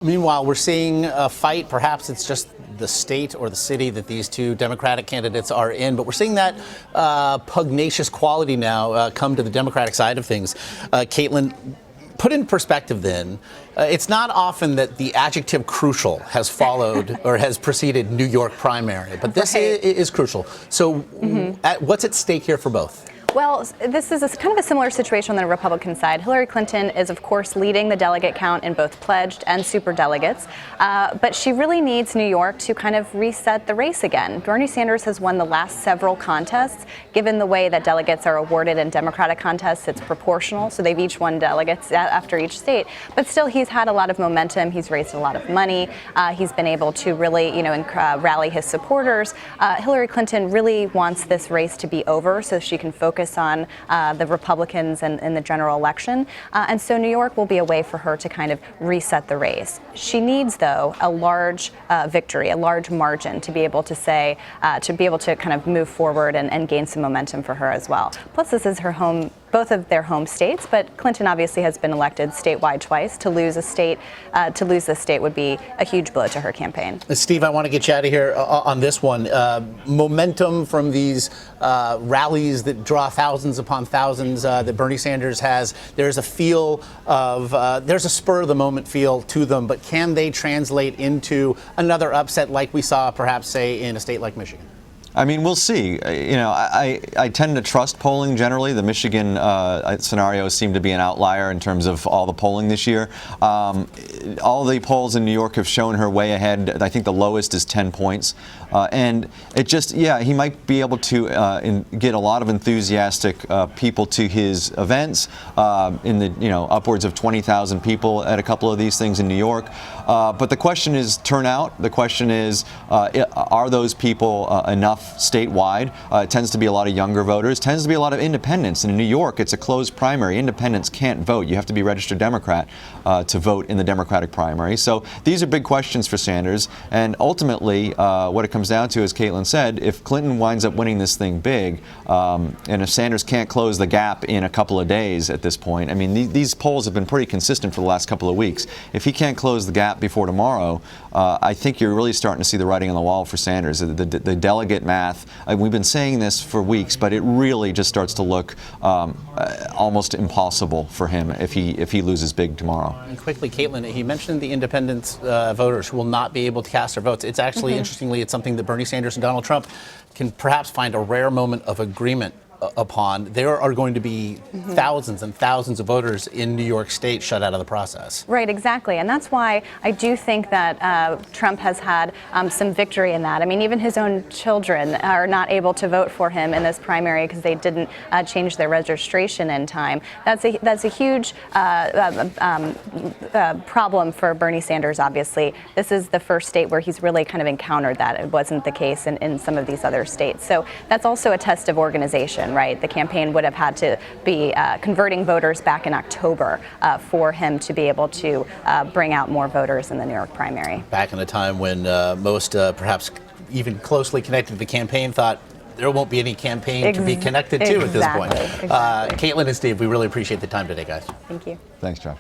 Meanwhile, we're seeing a fight. Perhaps it's just the state or the city that these two Democratic candidates are in, but we're seeing that pugnacious quality now come to the Democratic side of things. Caitlin, put in perspective then, it's not often that the adjective crucial has followed or has preceded New York primary, but this is crucial. So what's at stake here for both? Well, this is kind of a similar situation on the Republican side. Hillary Clinton is, of course, leading the delegate count in both pledged and superdelegates, but she really needs New York to kind of reset the race again. Bernie Sanders has won the last several contests. Given the way that delegates are awarded in Democratic contests, it's proportional, so they've each won delegates after each state. But still, he's had a lot of momentum. He's raised a lot of money. He's been able to really, rally his supporters. Hillary Clinton really wants this race to be over so she can focus on the Republicans and in the general election. And so New York will be a way for her to kind of reset the race. She needs, though, a large victory, a large margin to be able to say, to be able to kind of move forward and gain some momentum for her as well. Plus, this is her home, both of their home states, but Clinton obviously has been elected statewide twice. To lose a state, this state would be a huge blow to her campaign. Steve, I want to get you out of here on this one. Momentum from these rallies that draw thousands upon thousands that Bernie Sanders has. There's a feel of, there's a spur of the moment feel to them, but can they translate into another upset like we saw perhaps, say, in a state like Michigan? I mean, we'll see. I tend to trust polling generally. The Michigan scenarios seem to be an outlier in terms of all the polling this year. All the polls in New York have shown her way ahead. I think the lowest is 10 points. And it just, he might be able to get a lot of enthusiastic people to his events in the, upwards of 20,000 people at a couple of these things in New York. But the question is turnout. The question is, are those people enough statewide? It tends to be a lot of younger voters, tends to be a lot of independents. And in New York, it's a closed primary. Independents can't vote. You have to be registered Democrat to vote in the Democratic primary. So these are big questions for Sanders. And ultimately, what it comes down to, as Caitlin said, if Clinton winds up winning this thing big, and if Sanders can't close the gap in a couple of days at this point, I mean, these polls have been pretty consistent for the last couple of weeks. If he can't close the gap before tomorrow, I think you're really starting to see the writing on the wall for Sanders. The delegate math, we've been saying this for weeks, but it really just starts to look almost impossible for him if he loses big tomorrow. And quickly, Caitlin, he mentioned the independent voters who will not be able to cast their votes. It's actually, interestingly, it's something that Bernie Sanders and Donald Trump can perhaps find a rare moment of agreement upon. There are going to be thousands and thousands of voters in New York State shut out of the process. Right, exactly. And that's why I do think that Trump has had some victory in that. I mean, even his own children are not able to vote for him in this primary because they didn't change their registration in time. That's a huge problem for Bernie Sanders, obviously. This is the first state where he's really kind of encountered that. It wasn't the case in some of these other states. So that's also a test of organization. Right, the campaign would have had to be converting voters back in October for him to be able to bring out more voters in the New York primary. Back in a time when most, perhaps even closely connected to the campaign, thought there won't be any campaign to be connected to at this point. Caitlin and Steve, we really appreciate the time today, guys. Thank you. Thanks, Josh.